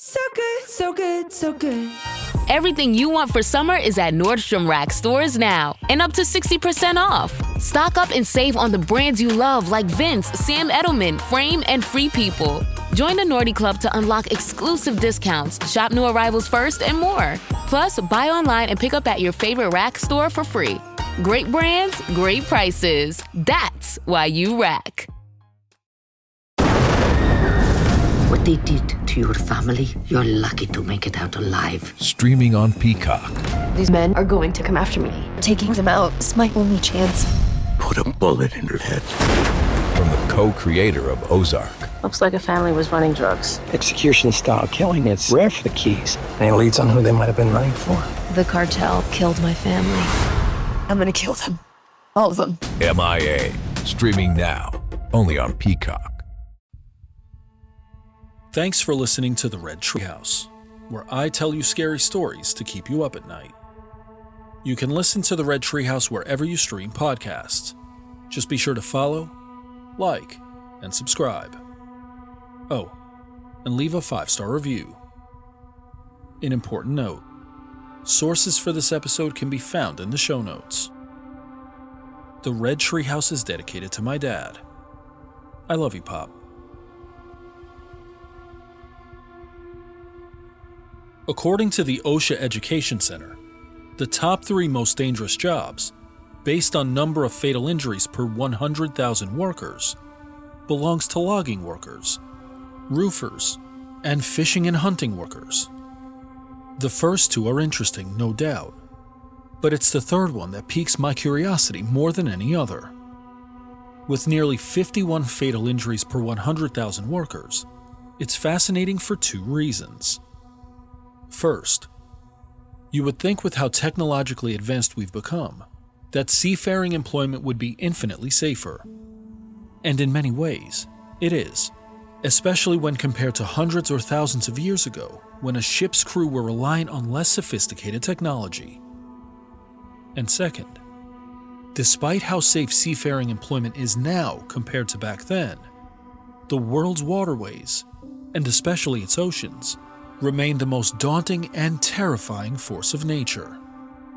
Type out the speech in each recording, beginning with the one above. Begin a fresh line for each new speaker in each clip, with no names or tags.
So good, so good, so good.
Everything you want for summer is at Nordstrom Rack stores now, and up to 60% off. Stock up and save on the brands you love like Vince, Sam Edelman, Frame, and Free People. Join the Nordy Club to unlock exclusive discounts, shop new arrivals first, and more. Plus, buy online and pick up at your favorite Rack store for free. Great brands, great prices. That's why you Rack.
What they did to your family, you're lucky to make it out alive.
Streaming on Peacock.
These men are going to come after me. Taking them out is my only chance.
Put a bullet in her head.
From the co-creator of Ozark.
Looks like a family was running drugs.
Execution-style killing, it's rare for the Keys. Any leads on who they might have been running for?
The cartel killed my family. I'm gonna kill them. All of them.
MIA. Streaming now. Only on Peacock.
Thanks for listening to the Red Treehouse, where I tell you scary stories to keep you up at night. You can listen to the Red Treehouse wherever you stream podcasts. Just be sure to follow, like, and subscribe. Oh, and leave a 5-star review. An important note: sources for this episode can be found in the show notes. The Red Treehouse is dedicated to my dad. I love you, Pop. According to the OSHA Education Center, the top 3 most dangerous jobs, based on number of fatal injuries per 100,000 workers, belongs to logging workers, roofers, and fishing and hunting workers. The first 2 are interesting, no doubt, but it's the third one that piques my curiosity more than any other. With nearly 51 fatal injuries per 100,000 workers, it's fascinating for 2 reasons. First, you would think with how technologically advanced we've become, that seafaring employment would be infinitely safer. And in many ways, it is, especially when compared to hundreds or thousands of years ago, when a ship's crew were reliant on less sophisticated technology. And second, despite how safe seafaring employment is now compared to back then, the world's waterways, and especially its oceans, remain the most daunting and terrifying force of nature.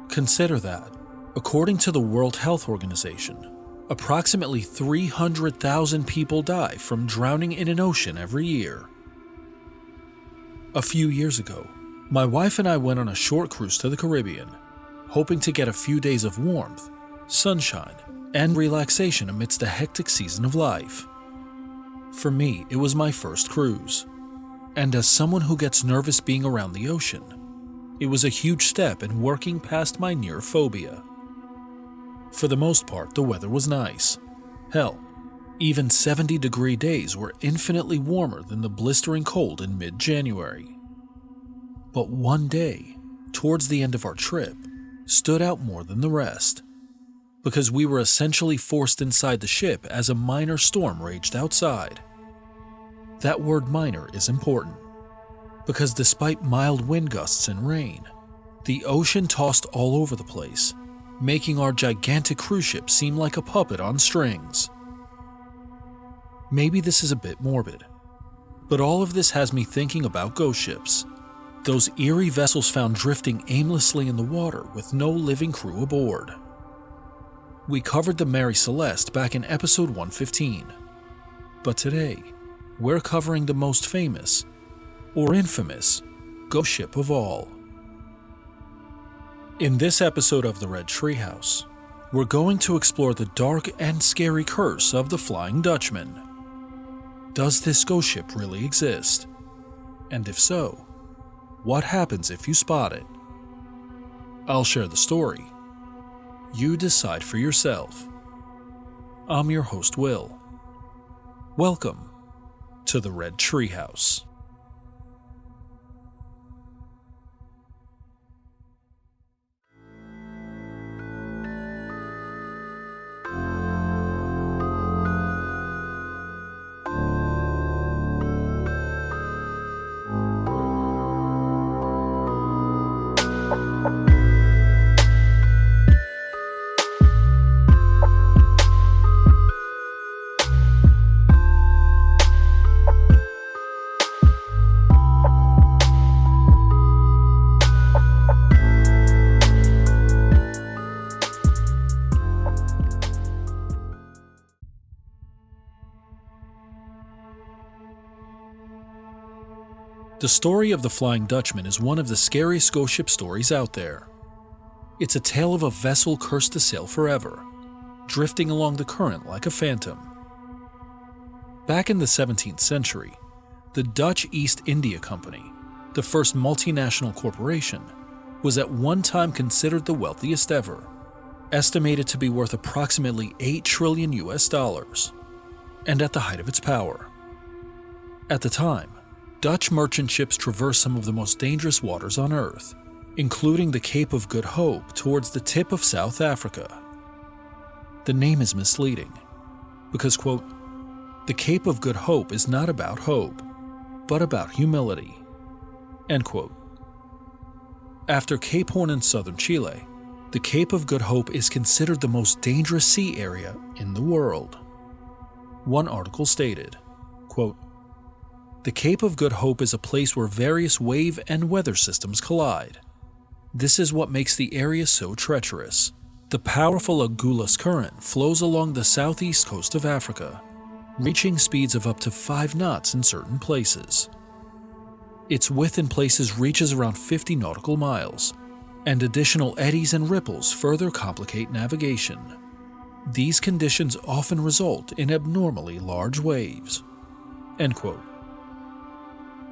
Consider that, according to the World Health Organization, approximately 300,000 people die from drowning in an ocean every year. A few years ago, my wife and I went on a short cruise to the Caribbean, hoping to get a few days of warmth, sunshine, and relaxation amidst the hectic season of life. For me, it was my first cruise. And as someone who gets nervous being around the ocean, it was a huge step in working past my near phobia. For the most part, the weather was nice. Hell, even 70-degree days were infinitely warmer than the blistering cold in mid-January. But one day, towards the end of our trip, stood out more than the rest, because we were essentially forced inside the ship as a minor storm raged outside. That word minor is important, because despite mild wind gusts and rain, the ocean tossed all over the place, making our gigantic cruise ship seem like a puppet on strings. Maybe this is a bit morbid, but all of this has me thinking about ghost ships, those eerie vessels found drifting aimlessly in the water with no living crew aboard. We covered the Mary Celeste back in episode 115, but today, we're covering the most famous, or infamous, ghost ship of all. In this episode of the Red Treehouse, we're going to explore the dark and scary curse of the Flying Dutchman. Does this ghost ship really exist? And if so, what happens if you spot it? I'll share the story. You decide for yourself. I'm your host, Will. Welcome to the Red Treehouse. The story of the Flying Dutchman is one of the scariest ghost ship stories out there. It's a tale of a vessel cursed to sail forever, drifting along the current like a phantom. Back in the 17th century, the Dutch East India Company, the first multinational corporation, was at one time considered the wealthiest ever, estimated to be worth approximately $8 trillion and at the height of its power. At the time, Dutch merchant ships traversed some of the most dangerous waters on Earth, including the Cape of Good Hope towards the tip of South Africa. The name is misleading because, quote, the Cape of Good Hope is not about hope, but about humility, end quote. After Cape Horn in southern Chile, the Cape of Good Hope is considered the most dangerous sea area in the world. One article stated, quote, the Cape of Good Hope is a place where various wave and weather systems collide. This is what makes the area so treacherous. The powerful Agulhas current flows along the southeast coast of Africa, reaching speeds of up to 5 knots in certain places. Its width in places reaches around 50 nautical miles, and additional eddies and ripples further complicate navigation. These conditions often result in abnormally large waves, end quote.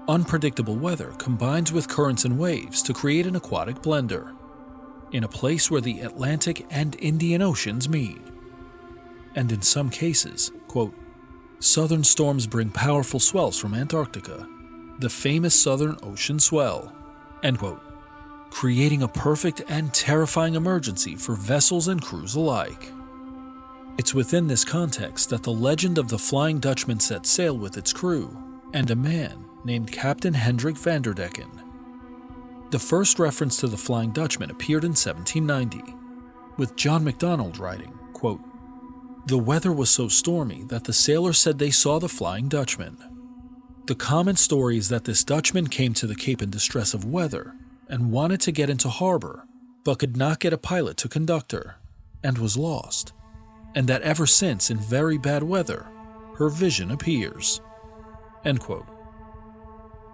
Unpredictable weather combines with currents and waves to create an aquatic blender in a place where the Atlantic and Indian Oceans meet. And in some cases, quote, southern storms bring powerful swells from Antarctica, the famous Southern Ocean swell, end quote, creating a perfect and terrifying emergency for vessels and crews alike. It's within this context that the legend of the Flying Dutchman set sail with its crew and a man named Captain Hendrik van der Decken. The first reference to the Flying Dutchman appeared in 1790, with John MacDonald writing, quote, the weather was so stormy that the sailors said they saw the Flying Dutchman. The common story is that this Dutchman came to the Cape in distress of weather and wanted to get into harbor, but could not get a pilot to conduct her, and was lost, and that ever since in very bad weather, her vision appears, end quote.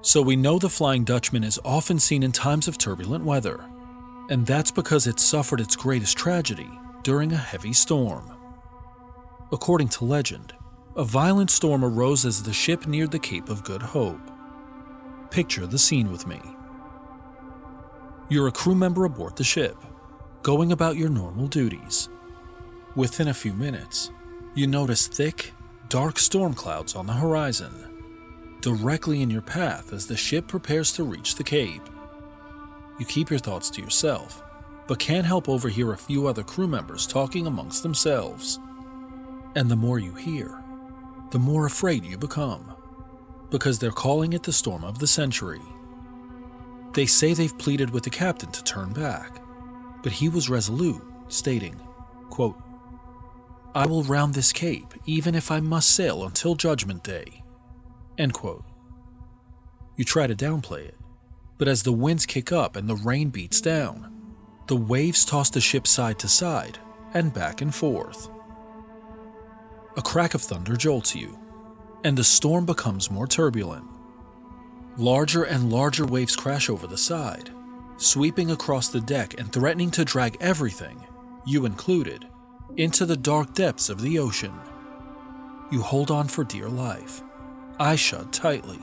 So we know the Flying Dutchman is often seen in times of turbulent weather, and that's because it suffered its greatest tragedy during a heavy storm. According to legend, a violent storm arose as the ship neared the Cape of Good Hope. Picture the scene with me. You're a crew member aboard the ship, going about your normal duties. Within a few minutes, you notice thick, dark storm clouds on the horizon, directly in your path as the ship prepares to reach the Cape. You keep your thoughts to yourself, but can't help overhear a few other crew members talking amongst themselves. And the more you hear, the more afraid you become, because they're calling it the storm of the century. They say they've pleaded with the captain to turn back, but he was resolute, stating, quote, I will round this cape even if I must sail until Judgment Day, end quote. You try to downplay it, but as the winds kick up and the rain beats down, the waves toss the ship side to side and back and forth. A crack of thunder jolts you, and the storm becomes more turbulent. Larger and larger waves crash over the side, sweeping across the deck and threatening to drag everything, you included, into the dark depths of the ocean. You hold on for dear life, eyes shut tightly,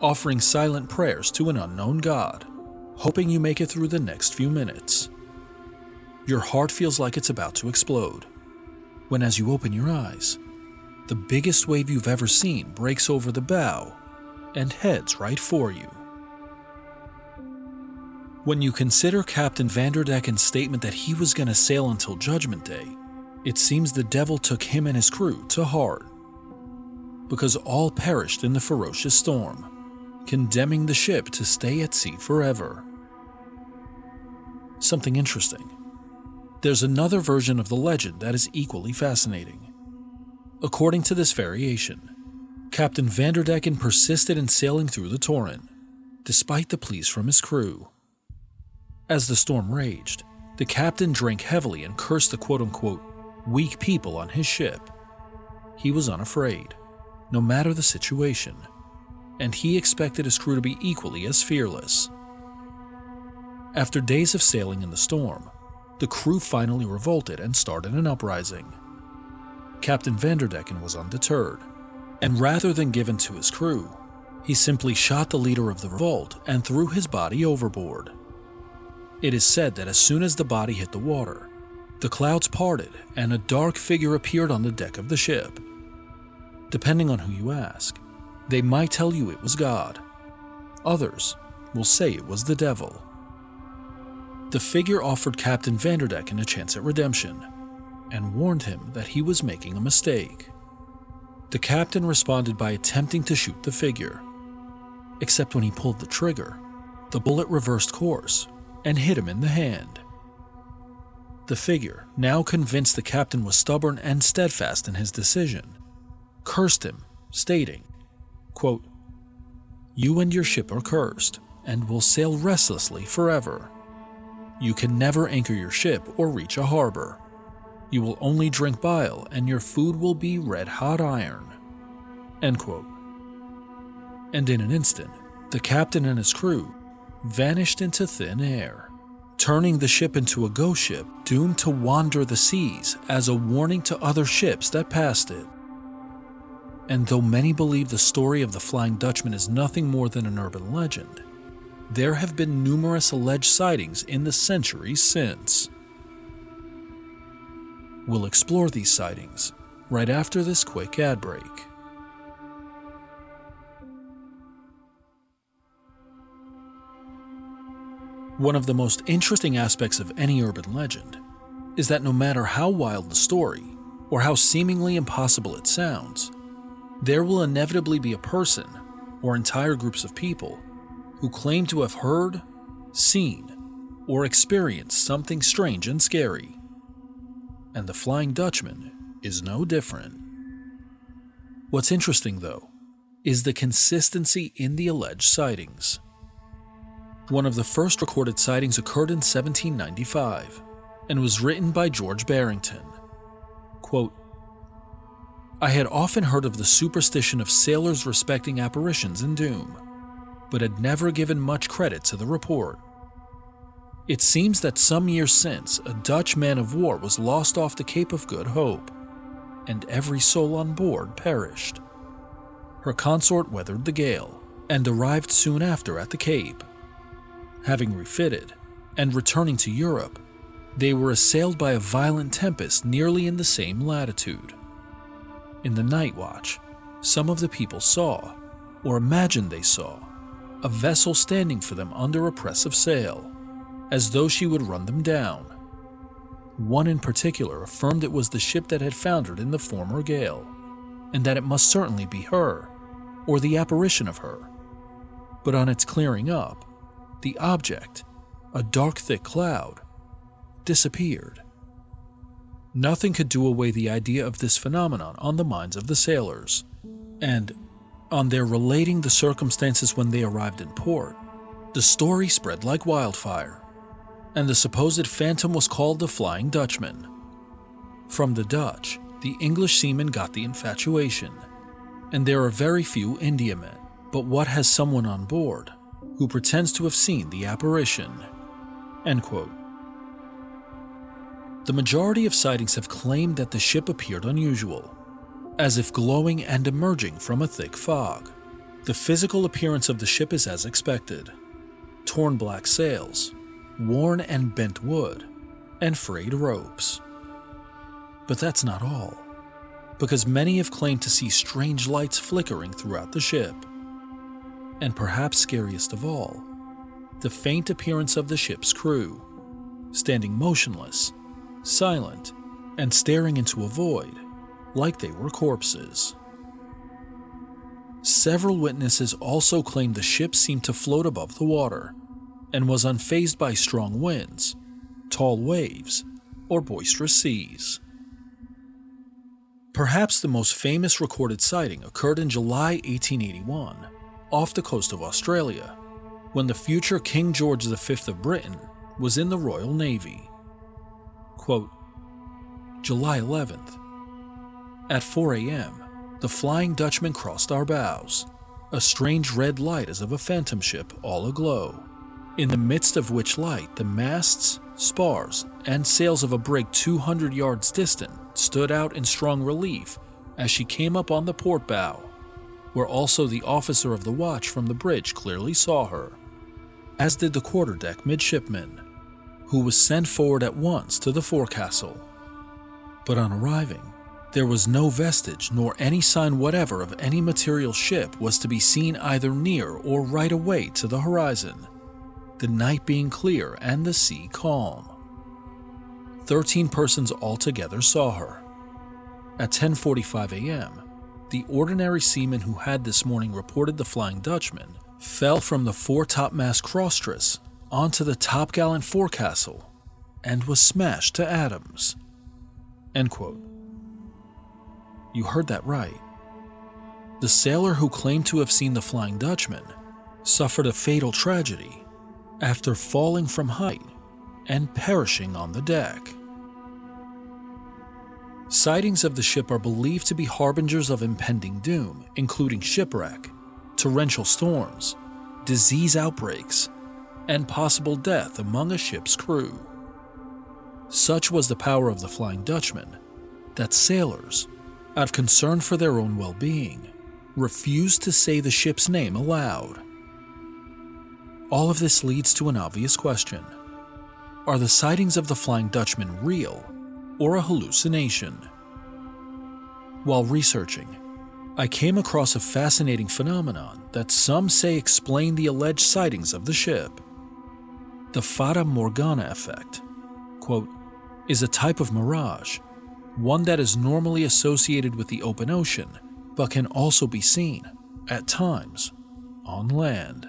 offering silent prayers to an unknown God, hoping you make it through the next few minutes. Your heart feels like it's about to explode, when as you open your eyes, the biggest wave you've ever seen breaks over the bow and heads right for you. When you consider Captain Van der Decken's statement that he was going to sail until Judgment Day, it seems the devil took him and his crew to heart, because all perished in the ferocious storm, condemning the ship to stay at sea forever. Something interesting. There's another version of the legend that is equally fascinating. According to this variation, Captain Van der Decken persisted in sailing through the torrent, despite the pleas from his crew. As the storm raged, the captain drank heavily and cursed the quote-unquote weak people on his ship. He was unafraid, no matter the situation, and he expected his crew to be equally as fearless. After days of sailing in the storm, the crew finally revolted and started an uprising. Captain Vanderdecken was undeterred, and rather than give in to his crew, he simply shot the leader of the revolt and threw his body overboard. It is said that as soon as the body hit the water, the clouds parted and a dark figure appeared on the deck of the ship. Depending on who you ask, they might tell you it was God. Others will say it was the devil. The figure offered Captain Vanderdecken a chance at redemption and warned him that he was making a mistake. The captain responded by attempting to shoot the figure, except when he pulled the trigger, the bullet reversed course and hit him in the hand. The figure, now convinced the captain was stubborn and steadfast in his decision, cursed him, stating, quote, "You and your ship are cursed and will sail restlessly forever. You can never anchor your ship or reach a harbor. You will only drink bile and your food will be red-hot iron." End quote. And in an instant, the captain and his crew vanished into thin air, turning the ship into a ghost ship doomed to wander the seas as a warning to other ships that passed it. And though many believe the story of the Flying Dutchman is nothing more than an urban legend, there have been numerous alleged sightings in the centuries since. We'll explore these sightings right after this quick ad break. One of the most interesting aspects of any urban legend is that no matter how wild the story, or how seemingly impossible it sounds, there will inevitably be a person, or entire groups of people, who claim to have heard, seen, or experienced something strange and scary. And the Flying Dutchman is no different. What's interesting, though, is the consistency in the alleged sightings. One of the first recorded sightings occurred in 1795 and was written by George Barrington. Quote, "I had often heard of the superstition of sailors respecting apparitions in doom, but had never given much credit to the report. It seems that some years since, a Dutch man of war was lost off the Cape of Good Hope, and every soul on board perished. Her consort weathered the gale, and arrived soon after at the Cape. Having refitted, and returning to Europe, they were assailed by a violent tempest nearly in the same latitude. In the night watch, some of the people saw, or imagined they saw, a vessel standing for them under a press of sail, as though she would run them down. One in particular affirmed it was the ship that had foundered in the former gale, and that it must certainly be her, or the apparition of her. But on its clearing up, the object, a dark thick cloud, disappeared. Nothing could do away the idea of this phenomenon on the minds of the sailors, and on their relating the circumstances when they arrived in port, the story spread like wildfire, and the supposed phantom was called the Flying Dutchman. From the Dutch, the English seamen got the infatuation, and there are very few Indiamen, but what has someone on board who pretends to have seen the apparition?" End quote. The majority of sightings have claimed that the ship appeared unusual, as if glowing and emerging from a thick fog. The physical appearance of the ship is as expected: torn black sails, worn and bent wood, and frayed ropes. But that's not all, because many have claimed to see strange lights flickering throughout the ship. And perhaps scariest of all, the faint appearance of the ship's crew, standing motionless, silent, and staring into a void like they were corpses. Several witnesses also claimed the ship seemed to float above the water and was unfazed by strong winds, tall waves, or boisterous seas. Perhaps the most famous recorded sighting occurred in July 1881, off the coast of Australia, when the future King George V of Britain was in the Royal Navy. Quote, "July 11th. At 4 a.m., the Flying Dutchman crossed our bows, a strange red light as of a phantom ship all aglow, in the midst of which light the masts, spars, and sails of a brig 200 yards distant stood out in strong relief as she came up on the port bow, where also the officer of the watch from the bridge clearly saw her, as did the quarterdeck midshipman, who was sent forward at once to the forecastle. But on arriving, there was no vestige nor any sign whatever of any material ship was to be seen either near or right away to the horizon, the night being clear and the sea calm. 13 persons altogether saw her. At 10:45 a.m., the ordinary seaman who had this morning reported the Flying Dutchman fell from the foretopmast crosstress onto the topgallant forecastle and was smashed to atoms. End quote. You heard that right. The sailor who claimed to have seen the Flying Dutchman suffered a fatal tragedy after falling from height and perishing on the deck. Sightings of the ship are believed to be harbingers of impending doom, including shipwreck, torrential storms, disease outbreaks, and possible death among a ship's crew. Such was the power of the Flying Dutchman that sailors, out of concern for their own well-being, refused to say the ship's name aloud. All of this leads to an obvious question. Are the sightings of the Flying Dutchman real or a hallucination? While researching, I came across a fascinating phenomenon that some say explain the alleged sightings of the ship. The Fata Morgana effect, quote, is a type of mirage, one that is normally associated with the open ocean, but can also be seen, at times, on land.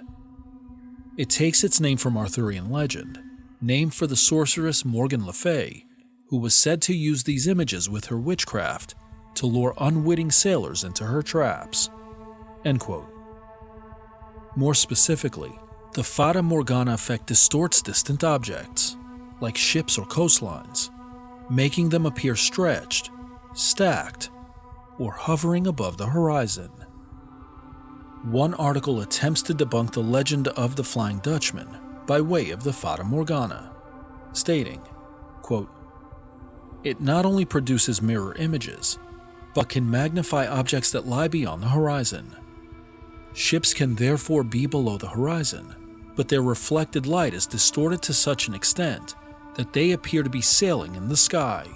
It takes its name from Arthurian legend, named for the sorceress Morgan Le Fay, who was said to use these images with her witchcraft to lure unwitting sailors into her traps. End quote. More specifically, the Fata Morgana effect distorts distant objects, like ships or coastlines, making them appear stretched, stacked, or hovering above the horizon. One article attempts to debunk the legend of the Flying Dutchman by way of the Fata Morgana, stating, quote, it not only produces mirror images, but can magnify objects that lie beyond the horizon. Ships can therefore be below the horizon, but their reflected light is distorted to such an extent that they appear to be sailing in the sky.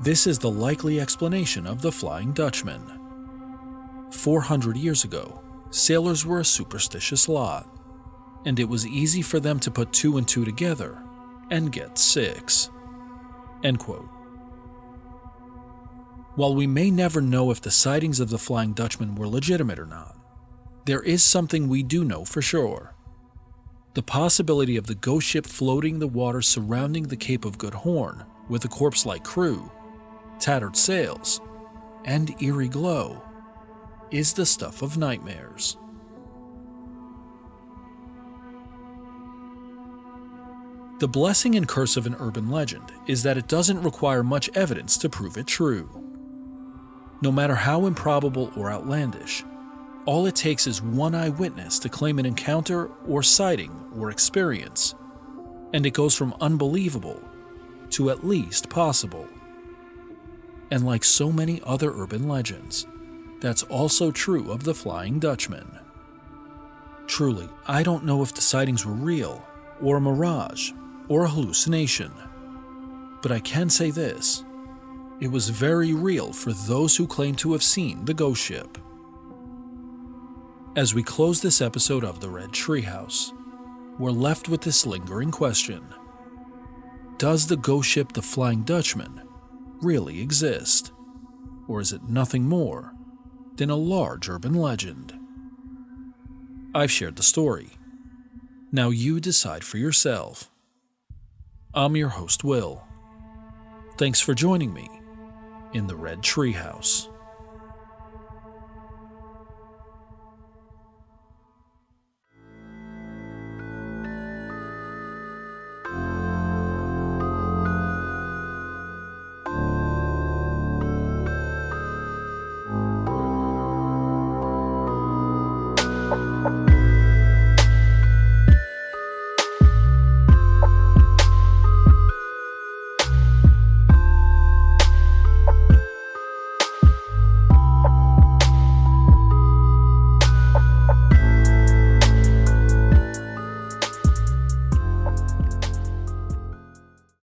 This is the likely explanation of the Flying Dutchman. 400 years ago, sailors were a superstitious lot, and it was easy for them to put 2 and 2 together and get 6. End quote. While we may never know if the sightings of the Flying Dutchman were legitimate or not, there is something we do know for sure. The possibility of the ghost ship floating the waters surrounding the Cape of Good Horn with a corpse-like crew, tattered sails, and eerie glow is the stuff of nightmares. The blessing and curse of an urban legend is that it doesn't require much evidence to prove it true. No matter how improbable or outlandish, all it takes is one eyewitness to claim an encounter or sighting or experience, and it goes from unbelievable to at least possible. And like so many other urban legends, that's also true of the Flying Dutchman. Truly, I don't know if the sightings were real, or a mirage, or a hallucination, but I can say this: it was very real for those who claim to have seen the ghost ship. As we close this episode of the Red Treehouse, we're left with this lingering question: does the ghost ship the Flying Dutchman really exist? Or is it nothing more than a large urban legend? I've shared the story. Now you decide for yourself. I'm your host, Will. Thanks for joining me in the Red Treehouse.